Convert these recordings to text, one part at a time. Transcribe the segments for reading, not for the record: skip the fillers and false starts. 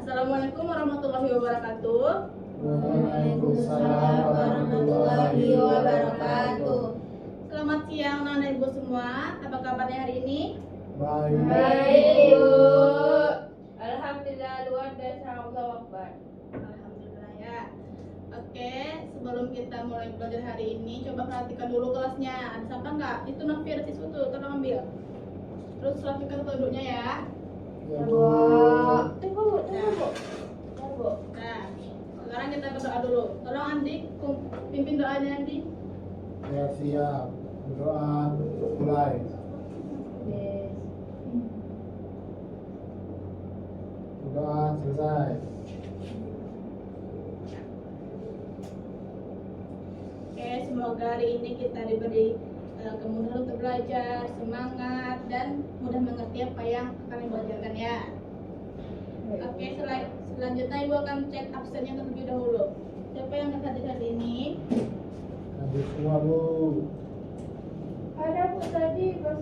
Assalamualaikum warahmatullahi wabarakatuh. Waalaikumsalam warahmatullahi wabarakatuh. Selamat siang anak ibu semua. Apa kabarnya hari ini? Baik, Bu. Alhamdulillah, luar biasa. Allahu Akbar. Alhamdulillah ya. Oke, sebelum kita mulai belajar hari ini, coba perhatikan dulu kelasnya. Ada siapa nggak? Itu Nafi, ada siswa tuh, tolong ambil. Terus rapikan duduknya ya. Ya, Bu. Tunggu, Bu. Nah, sekarang kita berdoa dulu. Tolong Andi, pimpin doanya Andi. Ya, siap. Berdoa mulai. Berdoa selesai. Oke, semoga hari ini kita diberi kemudahan untuk belajar, semangat, dan mudah mengerti apa yang akan Ibu ajarkan ya. Oke, selanjutnya Ibu akan cek absennya terlebih dahulu. Siapa yang akan hadir hari ini? Hadir semua, Bu. Ada Bu tadi pas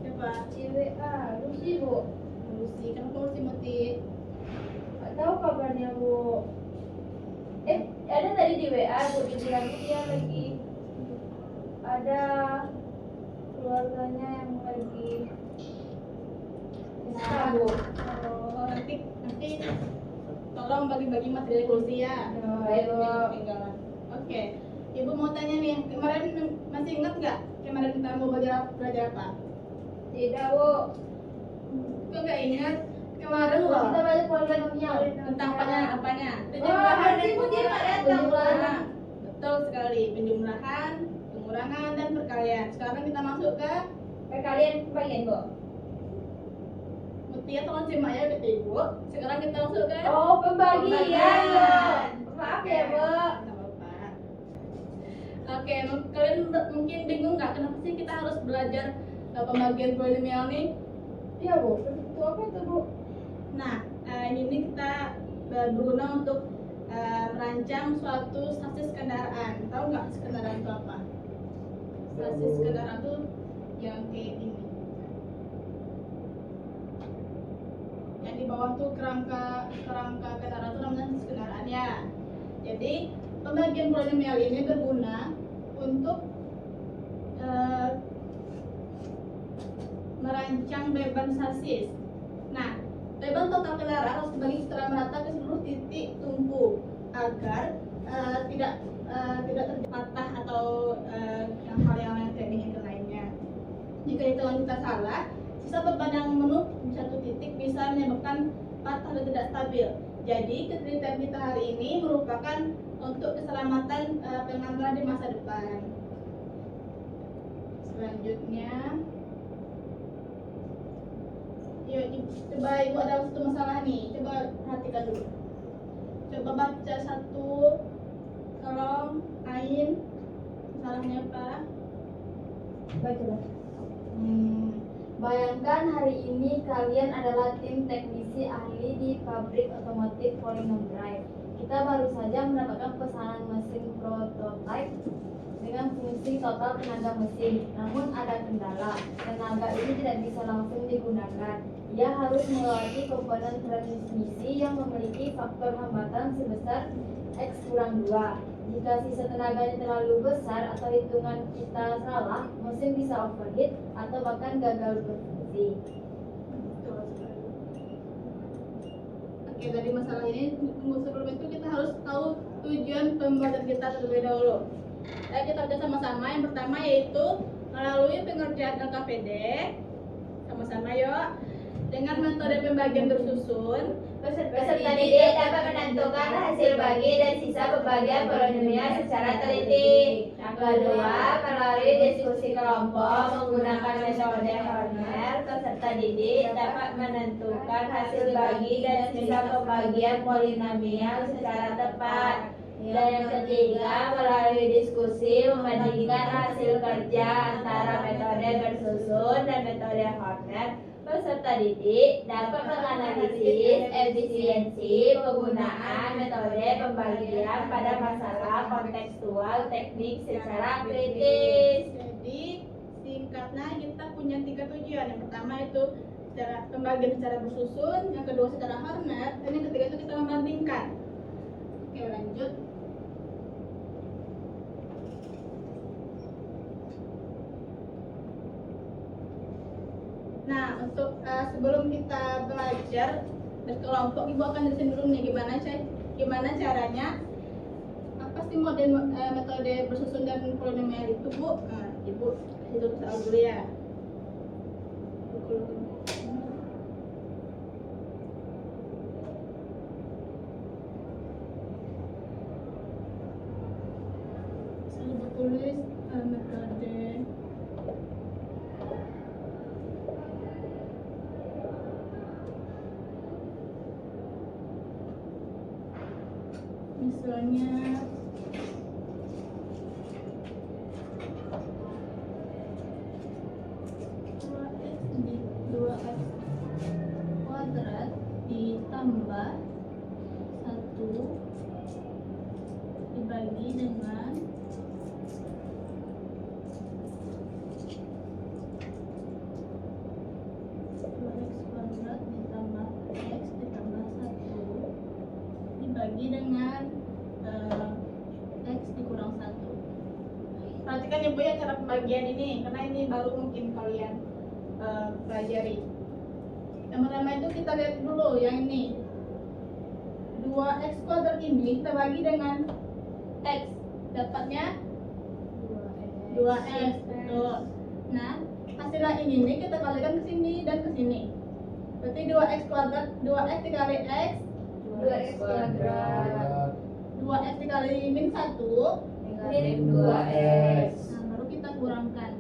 Siapa? CWA, Lucy Bu. Lucy, kenapa Lucy Muti? Gak tahu kabarnya Bu. Ada tadi di WA Bu, dibilang dia lagi ada keluarganya yang lagi pesta Bu. Oh, nanti tolong bagi-bagi materi Lucy ya. Ayo. Ketinggalan. Oke, Ibu mau tanya nih, kemarin masih ingat nggak kemarin kita mau belajar apa? Tidak Bu. Kok nggak ingat? Kemarin loh. Kita belajar polinomial. Tentang apanya? Berarti Bu dia nggak datang Bu. Nah, betul sekali, penjumlahan, pengurangan, dan perkalian. Sekarang kita masuk ke Kalian bagian Bu. Mutia tolong simak ya Ibu. Sekarang kita masuk ke Oh, pembagian. Maaf ya Bu. Nggak apa-apa. Oke, kalian mungkin bingung nggak kenapa sih kita harus belajar pembagian polinomial nih? Iya Bu. Itu apa itu Bu? Nah, ini kita berguna untuk merancang suatu sasis kendaraan. Tahu nggak kendaraan itu apa? Sasis kendaraan itu yang kayak gini. Yang di bawah tuh kerangka kendaraan itu namanya sasis kendaraan ya. Jadi pembagian polinomial ini berguna untuk merancang beban sasis. Nah, beban total kendaraan harus dibagi secara merata ke seluruh titik tumpu agar tidak terjadi patah atau yang hal yang lain tidak diinginkan lainnya. Jika hitungan kita salah, sisa beban yang menumpuk di satu titik bisa menyebabkan patah dan tidak stabil. Jadi ketelitian kita hari ini merupakan untuk keselamatan pengendara di masa depan. Selanjutnya, yuk, coba Ibu ada satu masalah nih, coba perhatikan dulu. Coba baca satu kolom Ain, masalahnya apa? Baca. Bayangkan hari ini kalian adalah tim teknisi ahli di pabrik otomotif Polynom Drive. Kita baru saja mendapatkan pesanan mesin prototipe dengan fungsi total tenaga mesin. Namun ada kendala, tenaga ini tidak bisa langsung digunakan. Ia harus melewati komponen transmisi yang memiliki faktor hambatan sebesar X kurang 2. Jika sisa tenaganya terlalu besar atau hitungan kita salah, mesin bisa overheat atau bahkan gagal berfungsi. Oke, dari masalah ini sebelum itu kita harus tahu tujuan pembelajaran kita terlebih dahulu. Kita baca sama-sama. Yang pertama yaitu melalui pengerjaan LKPD. Sama-sama yuk. Dengan metode pembagian tersusun, Peserta didik dapat menentukan hasil bagi dan sisa pembagian polinomial secara teliti. Yang kedua, melalui diskusi kelompok menggunakan metode Horner, peserta didik dapat menentukan hasil bagi dan sisa pembagian polinomial secara tepat. Dan yang ketiga, melalui diskusi membandingkan hasil kerja antara metode bersusun dan metode Horner, peserta didik dapat menganalisis efisiensi penggunaan metode pembagian pada masalah kontekstual teknik secara kritis. Jadi singkatnya kita punya 3 tujuan. Yang pertama itu pembagian secara bersusun, yang kedua secara Horner, dan yang ketiga itu kita membandingkan. Oke, lanjut. Nah, untuk sebelum kita belajar berkelompok, ibu akan jelasin dulu nih gimana caranya, apa sih metode bersusun dan polinomial itu, Bu. Nah, ibu itu soal dulu ya. Saya tulis metode misalnya dua x kuadrat ditambah 1 dibagi dengan 2x kuadrat ditambah x ditambah 1 dibagi dengan x dikurang 1. Perhatikan ya Bu ya cara pembagian ini, karena ini baru mungkin kalian pelajari. Yang pertama itu kita lihat dulu yang ini, 2x kuadrat ini kita bagi dengan x, dapatnya 2x. Betul. Nah, hasilnya ini nih kita kalikan ke sini dan ke sini. Berarti 2x kuadrat, 2x dikali x, 2x kuadrat 2x dikali min 1, min 2x. nah baru kita kurangkan.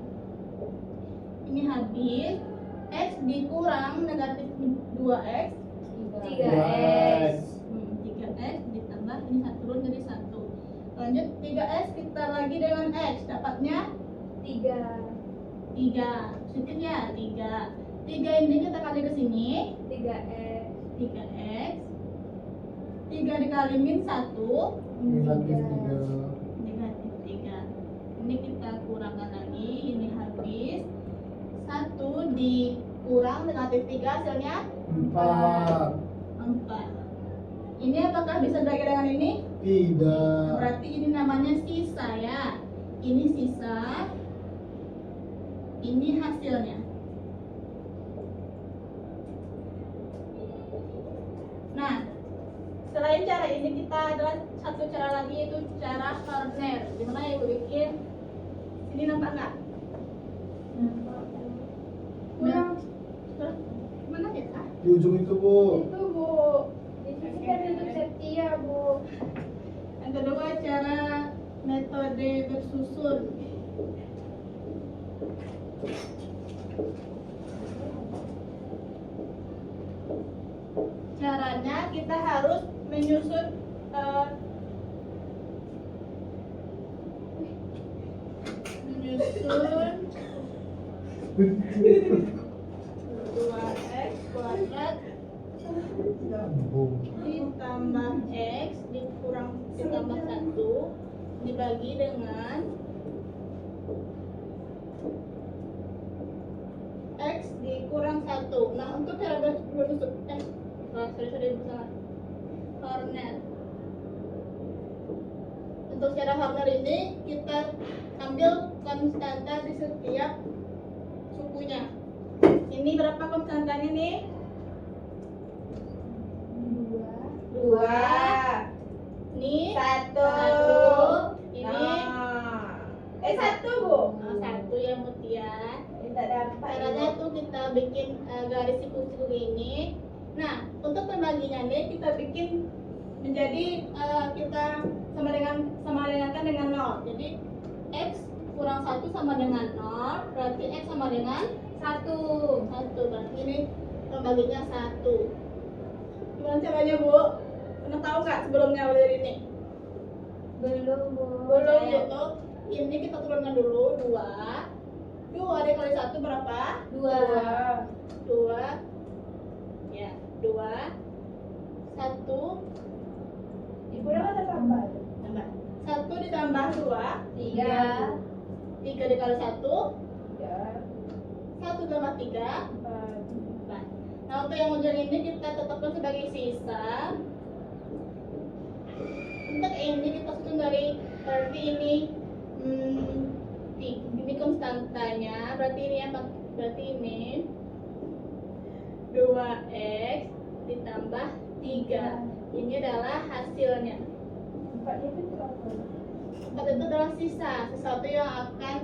Ini habis, x dikurang negatif 2x, 3x 3x ditambah ini 1 turun jadi 1. Lanjut 3x kita lagi dengan x, dapatnya 3 positif ya, 3 ini kita kali ke sini, 3x 3x 3 dikali min 1 negatif 3. negatif 3. Ini kita kurangkan lagi, ini habis, 1 dikurang negatif 3 hasilnya 4. 4. Ini apakah bisa dibagi dengan ini? Tidak. Berarti ini namanya sisa ya. Ini sisa, ini hasilnya. Nah, selain cara ini kita ada satu cara lagi, yaitu cara Horner. Gimana ya ibu bikin? Ini nampak nggak? Kurang. Mana ya? Di ujung itu, Bu. Itu Bu. Itu kan untuk setia, Bu. Yang kedua cara metode bersusun. Caranya kita harus menyusun menyusun 2x kuadrat Nyambung. ditambah x dikurang ditambah 1 dibagi dengan x dikurang 1. Nah, untuk cara bersusun sorry salah Horner. Untuk cara Horner ini kita ambil konstanta di setiap sukunya. Ini berapa konstantanya nih? 2 Nih 1 ini 1, Bu. 1 ya Mutia. Minta dapat. Caranya tuh kita bikin garis siku-siku ini. Nah, untuk pembaginya nih kita bikin menjadi kita sama dengankan dengan 0. Jadi x kurang 1 sama dengan 0, berarti x sama dengan 1. Berarti ini pembaginya 1. Gimana caranya, Bu? Pernah tahu nggak sebelumnya belajar ini? Belum, Bu. Belum gitu. Ini kita turunkan dulu 2 dikali 1 berapa? 2 ya, 2 1 Ibu udah kata tambah. tambah 1 ditambah 2 3 3 dikali 1 3 1 tambah 3 4 4. Nah, untuk yang ujung ini kita tetapkan sebagai sisa. Untuk ini kita susun dari berarti ini ini konstantanya, berarti ini apa? Berarti ini 2x ditambah 3. Ini adalah hasilnya. 4 itu adalah sisa, sesuatu yang akan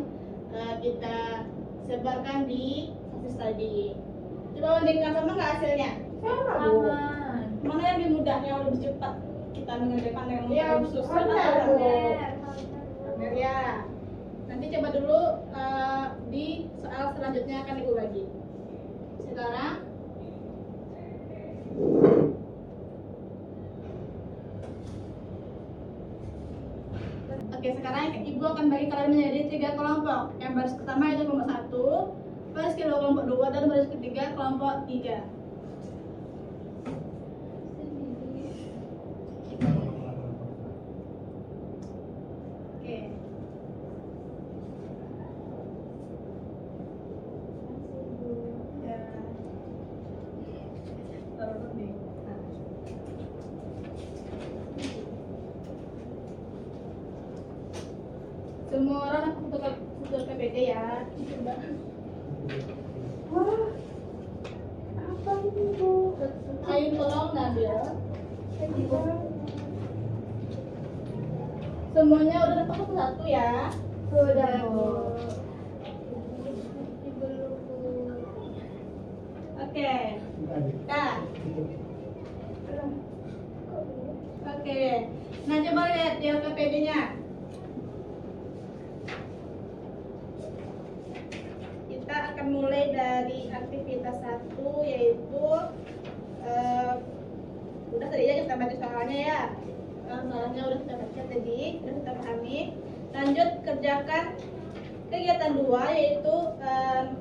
kita sebarkan di sasis tadi. Coba bandingkan sama nggak hasilnya? Sama. Mana yang lebih mudah, yang lebih cepat kita mengerjakan yang Yang susun benar, atau Bu. benar ya. Nanti coba dulu di soal selanjutnya akan ibu bagi. Sekarang oke, sekarang ibu akan bagi kalian menjadi 3 kelompok. Yang baris pertama itu kelompok 1, baris kedua kelompok 2, dan baris ketiga kelompok 3. Oke. Ya. Taruh dulu nih. Semua orang aku tutup PPT ya. Coba. Wah, apa ini, Bu? Ayo tolong Nabil. Semuanya udah dapat satu ya. Sudah, Bu. Oke. Nah. Oke. Nah, coba lihat di LKPD-nya. Kita akan mulai dari aktivitas 1, yaitu udah tadi aja kita baca soalnya ya. Soalnya udah kita baca tadi, udah kita pahami. Lanjut kerjakan kegiatan 2, yaitu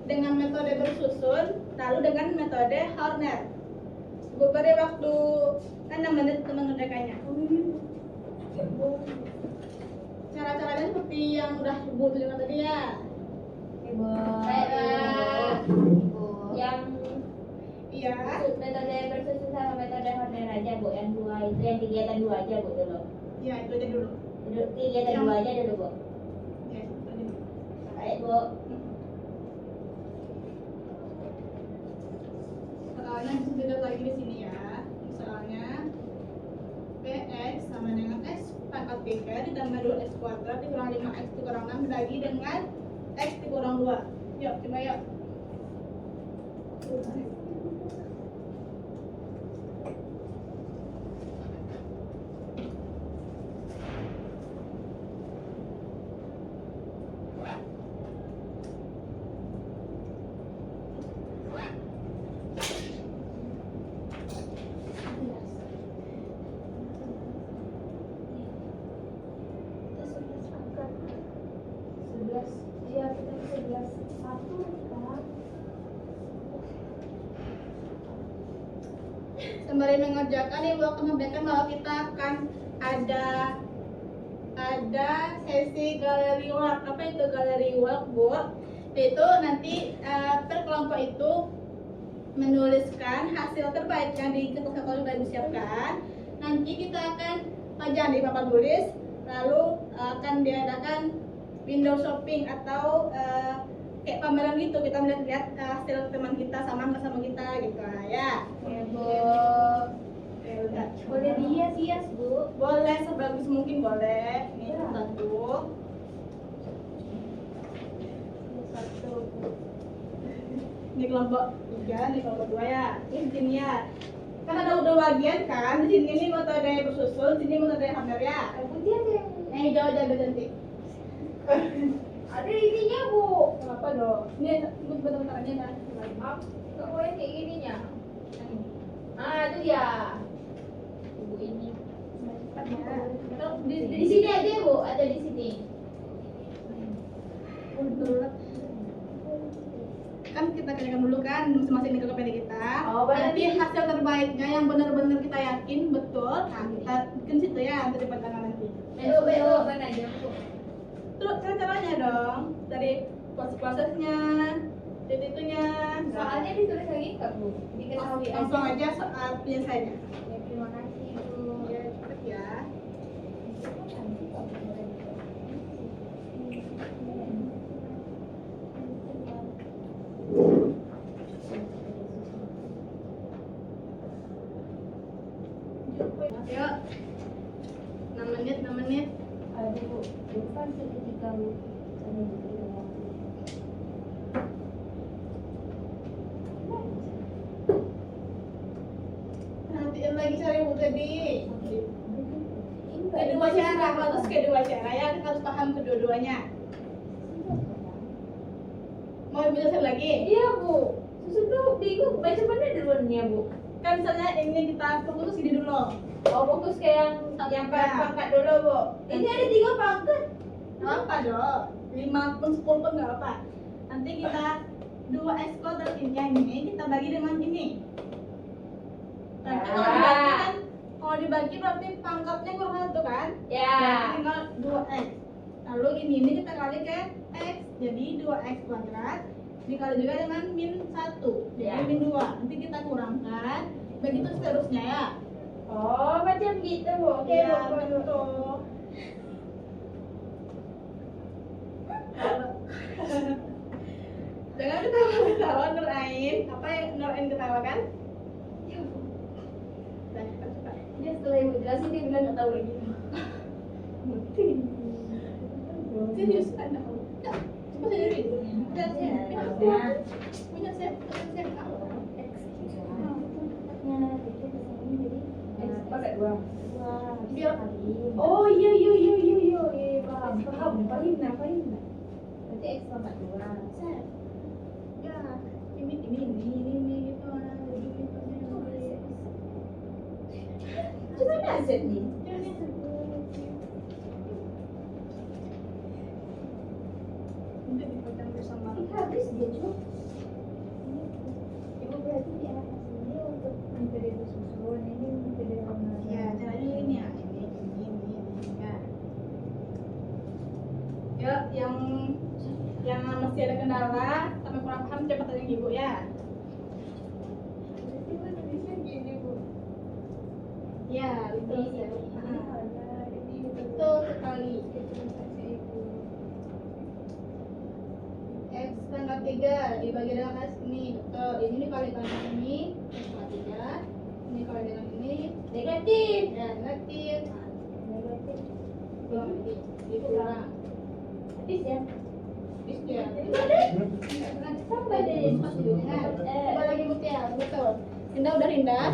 dengan metode bersusun, lalu dengan metode Horner. Gue beri waktu 6 menit untuk mengerjakannya. Cara-caranya seperti yang udah ibu tunjukkan tadi ya. Ibu. Yang Iya. metode bersusun sama metode Horner aja, Bu. Yang 2 itu, yang kegiatan 2 aja, Bu, dulu. Ya, itu aja dulu. Kegiatan 2 aja dulu, Bu. Ya, itu aja dulu. Baik, Bu. Soalnya bisa lagi di sini ya. Soalnya px sama dengan x pangkat 3 ditambah 2x kuadrat dikurang 5x dikurang 6 dibagi dengan x dikurang 2. Yuk, coba yuk. Iya, kita 11 1 kan. Sembari mengerjakan, ibu akan memberikan bahwa kita akan ada sesi galeri work. Apa itu galeri work, Bu? Itu nanti per kelompok itu menuliskan hasil terbaik yang di kertas yang sudah disiapkan. Nanti kita akan pajang di papan tulis, lalu akan diadakan window shopping atau kayak pameran gitu, kita melihat hasil teman kita sama nggak sama kita gitu lah ya. Ya, Bu. Ya udah. Boleh dihias-hias, Bu. Boleh sebagus mungkin boleh. Ini Ya. satu. Satu. Ini kelompok 3, ini kelompok 2 ya. Ini di sini ya. Kan ada udah bagian kan. Di sini ini metode bersusun, di sini metode hammer ya. Putih ada yang Yang hijau aja biar cantik. ada ininya, Bu. Apa dong? Ini bentar-bentar aja kan. Maaf, nggak boleh kayak gininya. Ah, itu dia. Ibu ini. Kalau Di sini aja, Bu, atau di sini? kan kita kerjakan dulu kan masing-masing di KPD kita. Oh, berarti- Nanti hasil terbaiknya yang benar-benar kita yakin betul, nah kita bikin situ ya nanti di pandangan nanti. Belok aja, Bu. Terus cara-caranya dong, dari prosesnya, Jadi itunya. Soalnya ditulis lagi nggak Bu? Diketahui aja. Langsung aja soal penyelesaiannya. Ya, terima kasih Bu. Ya, cepet ya. Yuk. 6 menit, 6 menit. Ada Bu, bukan seketika Bu. Saya diberi waktu. Perhatiin lagi cari Bu tadi. Kedua cara, harus kedua cara ya, kita harus paham kedua-duanya. Mau jelasin lagi? Iya Bu, susun dulu, bingung baca mana dulunya Bu? Kan misalnya ini kita fokus ini dulu. Oh fokus ke yang pangkat dulu Bu. Ini ada 3 pangkat. Nggak apa dong, 5 pun 10 pun nggak apa. Nanti kita 2 ekskor ini kita bagi dengan ini. Nah, kan kalau dibagi berarti pangkatnya kurang 1 kan? Ya. Berarti tinggal 2x. Lalu ini kita kali ke x, jadi 2x kuadrat dikali juga dengan min 1, jadi Ya. min 2. Nanti kita kurangkan, begitu seterusnya ya. Oh macam gitu Bu. Oke Ya, Bu. betul. Jangan ketawa-ketawa Nurain. Apa yang Nurain ketawakan? Dah, cepat. Dia setelah Ibu jelasin dia bilang nggak tahu lagi. Serius kan? Coba sendiri. Punya siap. Punya siap. Pakai 2. Biar Oh iya paham nah. Berarti X pangkat 2. set. Ya, ini gitu. Gimana Z nih? Nanti dipotong bersama. Habis dia Cuk. Ibu berarti di anak ini untuk metode susun ini metode pemanasan. Ya, caranya ini ya. Ini ya. Ya, yang masih ada kendala sampai kurang paham cepat tanya ibu ya. Berarti Bu tulisnya gini Bu. Ya, betul. Ini Betul sekali. Ibu. X pangkat 3 dibagi dengan S ini, betul. Ini dikali dengan ini, X pangkat 3. Ini dikali dengan ini, Negatif. ya negatif. Negatif. Kurang lagi, dikurang. Habis ya. Bis ya. Sampai deh. Coba lagi Mutia, betul. Indah udah Indah.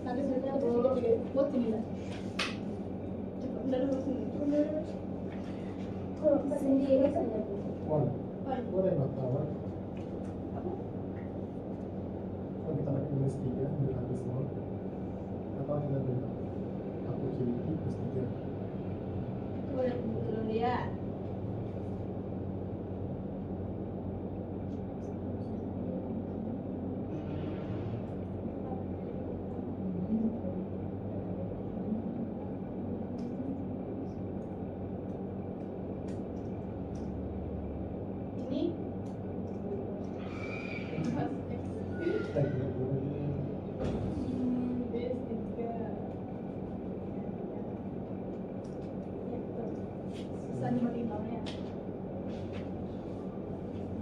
Nanti sudah buat sini dah. Cepat udah dulu sini. Kalau sendiri saja Bu. Boleh nggak tahu? Kalau kita pakai minus 3 udah habis semua. Atau kita beda? Aku ciri plus 3. Boleh dulu ya. Ini Kita kira dulu. bis 3. Susah dimatikannya.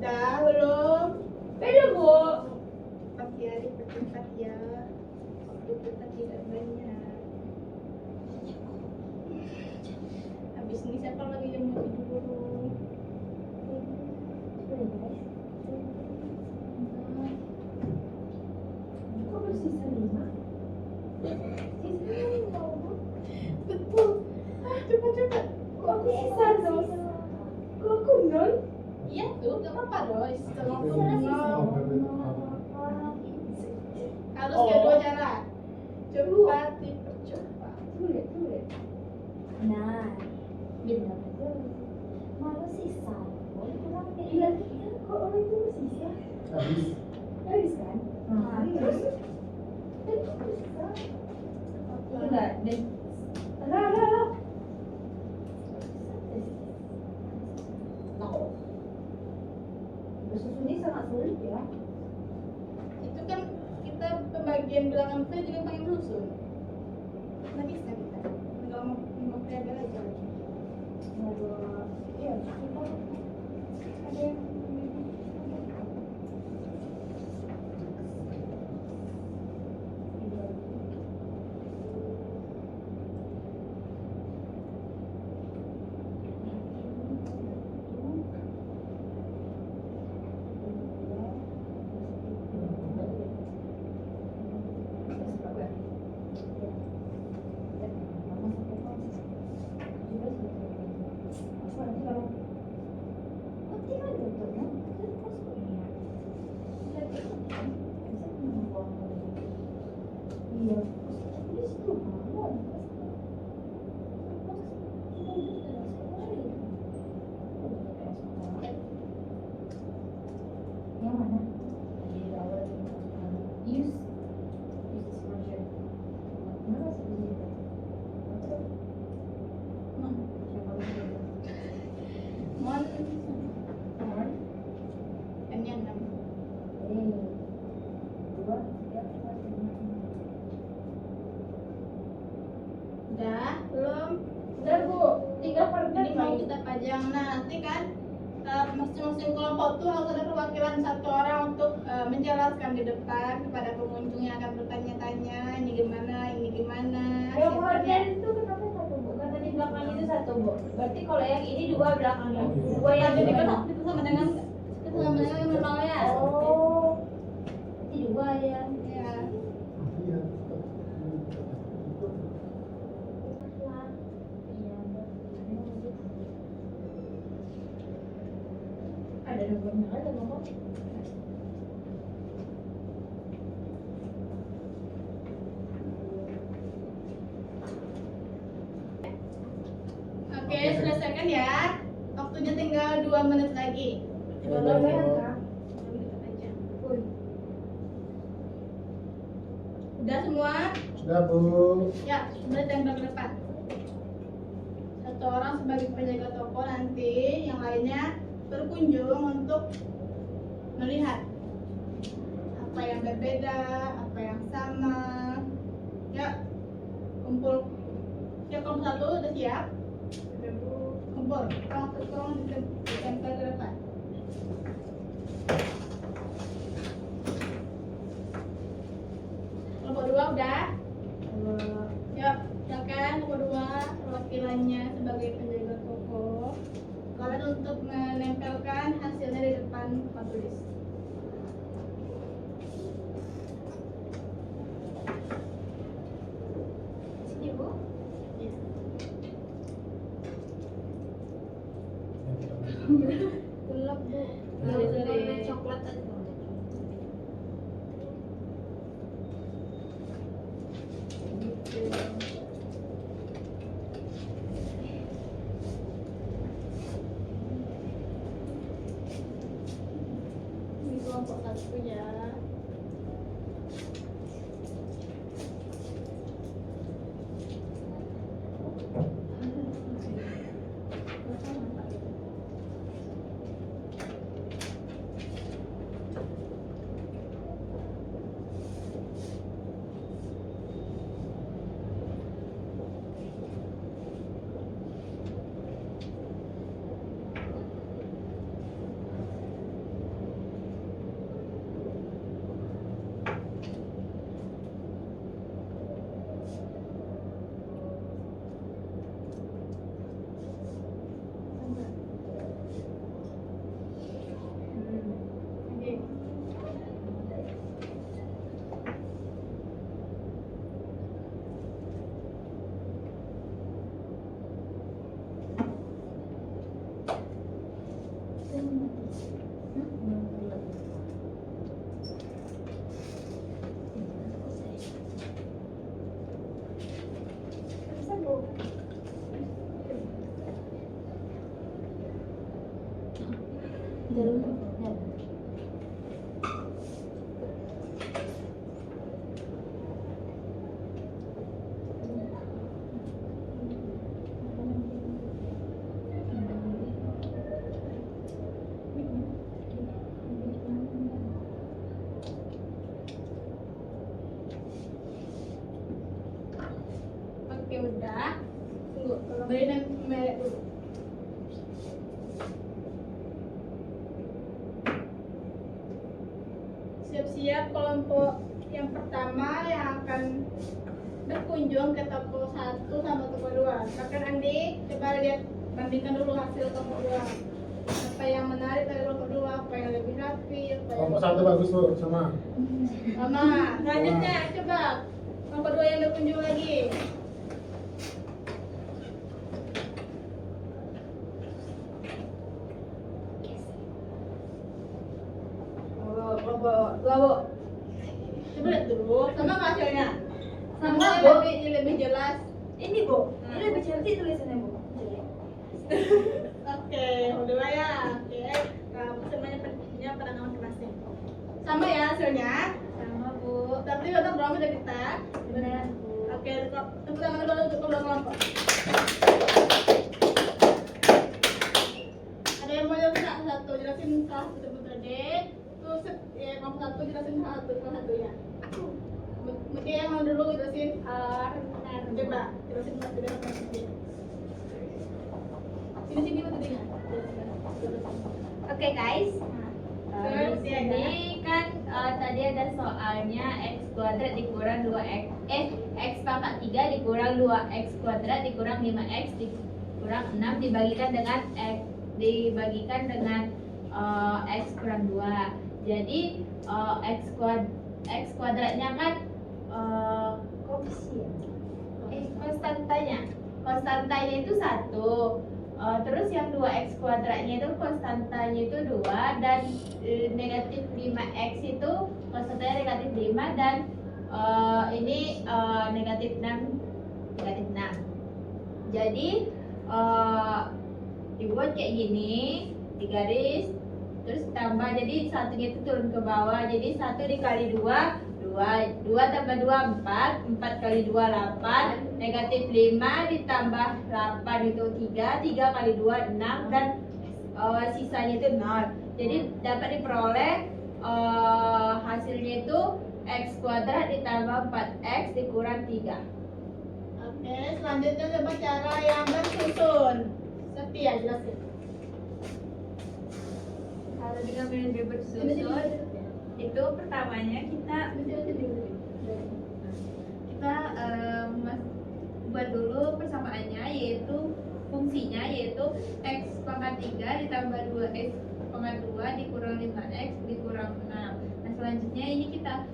Dah belum? Belum Bu. Cepat ya, dipercepat ya. Waktu kita tidak banyak. Habis ini siapa lagi yang mau tidur? Kok bersisa 5? Sisa 5 Bu. Betul. Cepat. Kok aku sisa 0? Kok aku 0? Iya tuh, gak apa-apa Roy. Kalau Itu mau oh, harus Oh. kedua cara. Cepat, dipercepat. Sulit. Nah, Gimana? malu sisa. Kurang iya. Kok orang itu bersisa? habis. Habis kan? Nah, terus sisa. Enggak, deh. Lah. Tahu. Bersusun ini sangat sulit. ya. Itu kan kita pembagian bilangan P juga pakai rusun. Nggak bisa kita. Kalau mau variabel aja lagi. Aduh, iya kita ada yang yang mana? Use this version. Mana sih di situ? Siapa lagi? Mon Mohon. N-nya 6. Dua, tiga, empat, lima. Udah belum? Udah Bu, tinggal Ini mau pergi. kita pajang. Nah, nanti kan masing-masing kelompok tuh harus ada perwakilan satu orang untuk menjelaskan di depan kepada pengunjung yang akan bertanya-tanya ini gimana. Yang hasilnya. modern itu kenapa satu Bu? Kan tadi belakangnya itu satu Bu. Berarti kalau yang ini dua belakangnya. Dua yang Itu di kan depan. itu sama dengan yang normal ya. Oh, berarti dua ya. Ya. Iya. Ada nomornya ada nomor. Oke, selesaikan ya. Waktunya tinggal 2 menit lagi. Udah, Boleh Bu. kan? Kita pajang. Udah semua? Sudah Bu. Ya, sudah tembak ke depan. Satu orang sebagai penjaga toko, nanti yang lainnya berkunjung untuk melihat apa yang berbeda, apa yang sama. Ya, kumpul. Ya, kelompok satu udah siap. Kumpul. Tolong ditempel ke depan. Kelompok dua udah. Ya, silakan nomor 2 perwakilannya sebagai penjaga toko. Kalian untuk menempelkan hasilnya di depan papan tulis. Sini Bu. Ya. Gelap Bu. Warna coklat aja. Ini kelompok satu ya. Oke. Oke, udah. Tunggu, kalau beri merek dulu. Siap-siap kelompok yang pertama yang akan berkunjung ke toko 1 sama toko 2. Silakan Andi, coba lihat bandingkan dulu hasil toko 2. Apa yang menarik dari toko 2, apa yang lebih rapi, apa yang Kelompok 1 bagus tuh, sama. sama. Selanjutnya coba kelompok 2 yang berkunjung lagi. Kelompok 2, Bu. Coba lihat dulu, sama nggak hasilnya? Sama, Yang Bu. lebih jelas. Ini Bu, ini lebih cantik tulisannya Bu. Oke, udah ya. Oke, kamu semuanya pentingnya pada nama kelasnya. Sama ya hasilnya. Sama Bu. Tapi tetap berapa dari kita? Benar Bu. Oke, tepuk tangan dulu untuk kedua kelompok. Ada yang mau jelasin satu? Jelasin salah satu dulu tadi. Terus ya, kelompok 1 jelasin salah satunya. Mungkin yang mau dulu jelasin. Coba jelasin satu dengan satu. Sini tadinya. Oke guys. Terus Di ya, sini kan tadi ada soalnya x kuadrat dikurang 2x x pangkat 3 dikurang 2x kuadrat dikurang 5x dikurang 6 dibagikan dengan x kurang 2. Jadi x kuadratnya kan konstantanya itu 1. Terus yang 2x kuadratnya itu konstantanya itu 2 dan negatif 5x itu konstantanya negatif 5 dan ini negatif 6. Jadi dibuat kayak gini, digaris terus tambah, jadi satunya itu turun ke bawah, jadi 1 dikali 2 2 tambah 2 4 kali 2 8 negatif 5 ditambah 8 itu 3 kali 2 6 dan sisanya itu 0. Jadi dapat diperoleh hasilnya itu x kuadrat ditambah 4x dikurang 3. Oke, selanjutnya coba cara yang bersusun. Setia jelasin. Kalau dengan metode bersusun itu pertamanya kita buat dulu persamaannya, yaitu fungsinya yaitu x pangkat 3 ditambah 2x pangkat 2 dikurang 5x dikurang 6. Nah selanjutnya ini kita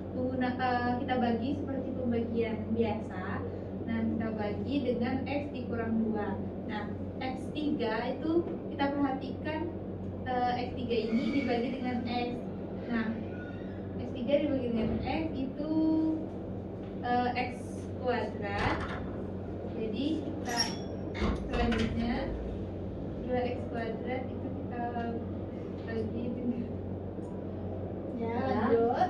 bagi seperti pembagian biasa. Nah kita bagi dengan x dikurang 2. Nah x3 itu kita perhatikan, x3 ini dibagi dengan x. Nah x3 dibagi dengan x itu x kuadrat. Jadi kita selanjutnya 2x kuadrat itu kita bagi dengan Ya, lanjut.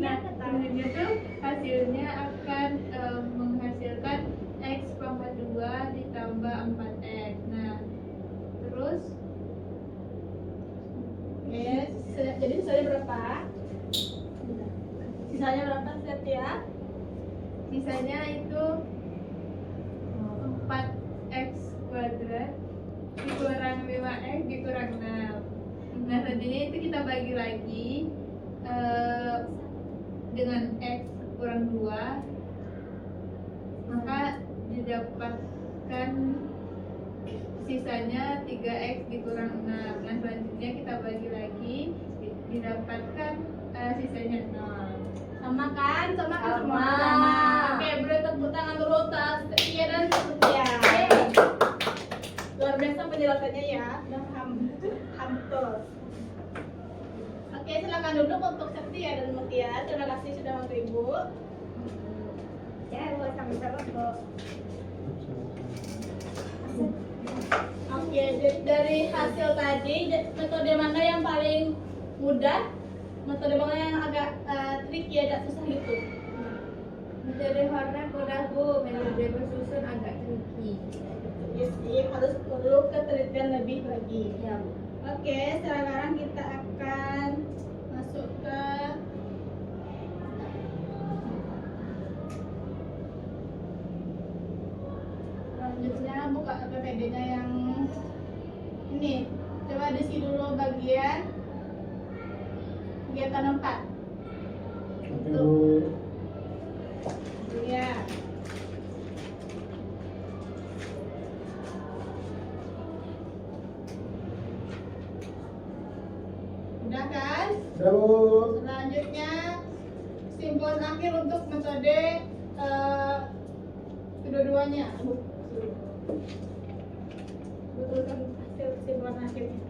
Nah, selanjutnya tuh hasilnya akan menghasilkan x pangkat 2 ditambah 4x. Nah, terus Oke, jadi sisanya berapa? Sisanya berapa, Setia? sisanya itu 4x kuadrat dikurang 5x dikurang 6. Nah, selanjutnya itu kita bagi lagi dengan x kurang 2, maka didapatkan sisanya 3x dikurang 6. Nah selanjutnya kita bagi lagi, didapatkan sisanya 0. Sama kan? Sama kan semua? Sama. Sama. Oke, beri tepuk tangan dulu untuk Setia dan Setia. Luar biasa penjelasannya ya. Udah paham betul. Oke, silakan duduk untuk Setia dan Mutia. Terima kasih sudah bantu Ibu. Ya, buat sama-sama kok. Oke, dari hasil tadi, metode mana yang paling mudah? Metode mana yang agak tricky, agak susah gitu? Metode Horner mudah Bu, metode bersusun agak tricky. Yes, harus perlu ketelitian lebih lagi. Ya Bu. Oke, sekarang kita akan masuk ke buka PPD-nya yang ini. Coba diisi dulu bagian kegiatan 4. Oke Bu. Iya. Udah kan? Udah Bu. Selanjutnya kesimpulan akhir untuk metode kedua-duanya. Betulkan hasil kesimpulan akhirnya.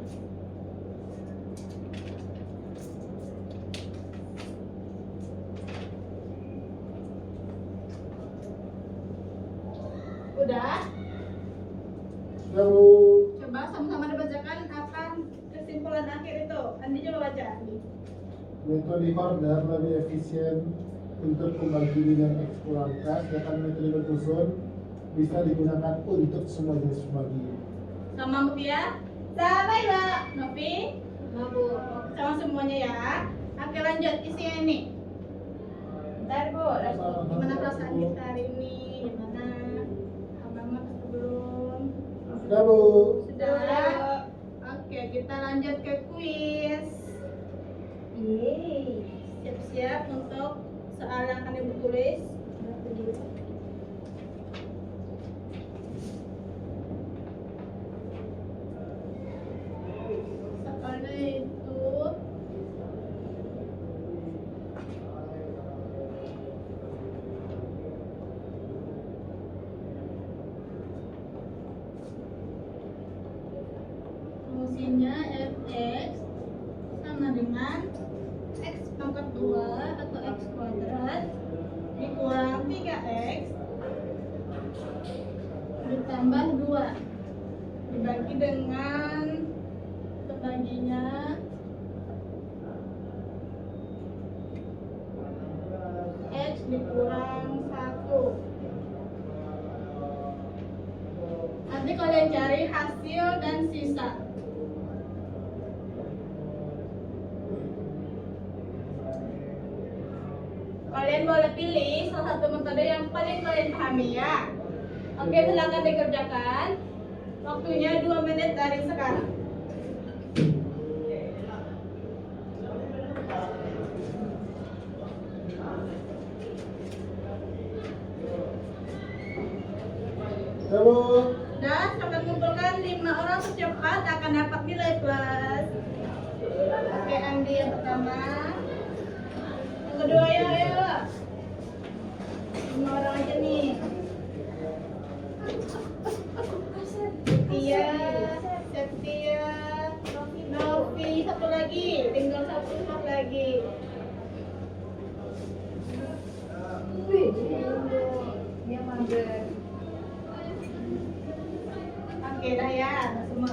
Udah? Udah Bu. Coba sama-sama dibacakan apa kesimpulan akhir itu. Andi coba baca, Andi. Metode Horner lebih efisien untuk pembagi bidang eksploran kas, sedangkan metode bersusun bisa digunakan untuk semua jenis pembagi. Sama Mutia, Sama Ibu. Novi, Mabu. sama semuanya ya. Oke lanjut isinya ini. Bentar Bu. Gimana perasaan kita hari ini? Gimana? Abang atau belum? Sudah Bu. Sudah. Oke, kita lanjut ke kuis. Yeay. Siap-siap untuk soal yang akan ibu tulis. Soalnya itu fungsinya fx sama dengan x pangkat 2 atau x kuadrat dikurang 3x ditambah 2 dibagi dengan pembaginya x dikurang 1. Nanti kalian cari hasil dan sisa. Kalian boleh pilih salah satu metode yang paling kalian pahami ya. Oke, silakan dikerjakan. Waktunya 2 menit dari sekarang. Sudah Bu. Dan akan mengumpulkan 5 orang secepat akan dapat nilai plus. Oke, Andi yang pertama. Yang kedua ya, ayo. 5 orang aja nih. Setia, Novi, satu lagi, tinggal satu slot lagi. Dia mager. Oke, dah ya, dah semua.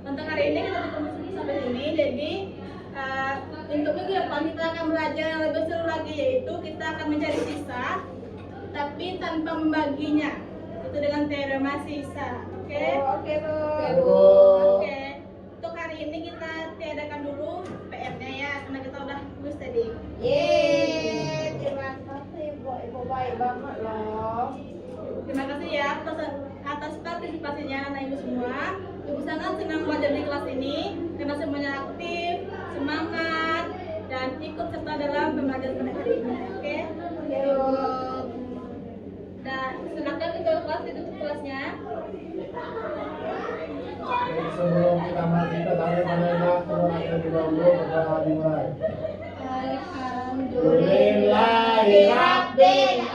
Untuk hari ini kita diskusi sampai sini. Jadi untuk minggu depan kita akan belajar yang lebih seru lagi, yaitu kita akan mencari sisa, tapi tanpa membaginya. Itu dengan teorema sisa. Oke? Oke Bu. Oke Bu. Oke. Untuk hari ini kita tiadakan dulu PR-nya ya, karena kita udah tulis tadi. Yeay. Terima kasih Bu. Ibu baik banget loh. Terima kasih ya atas partisipasinya anak ibu semua. Ibu sangat senang belajar di kelas ini karena semuanya aktif, semangat, dan ikut serta dalam pembelajaran pada hari ini. Oke? Dan silakan ke kelas, itu kelasnya. Sebelum kita mati kita tanya pada terlebih dahulu berdoa dimulai. Alhamdulillah. Rabbil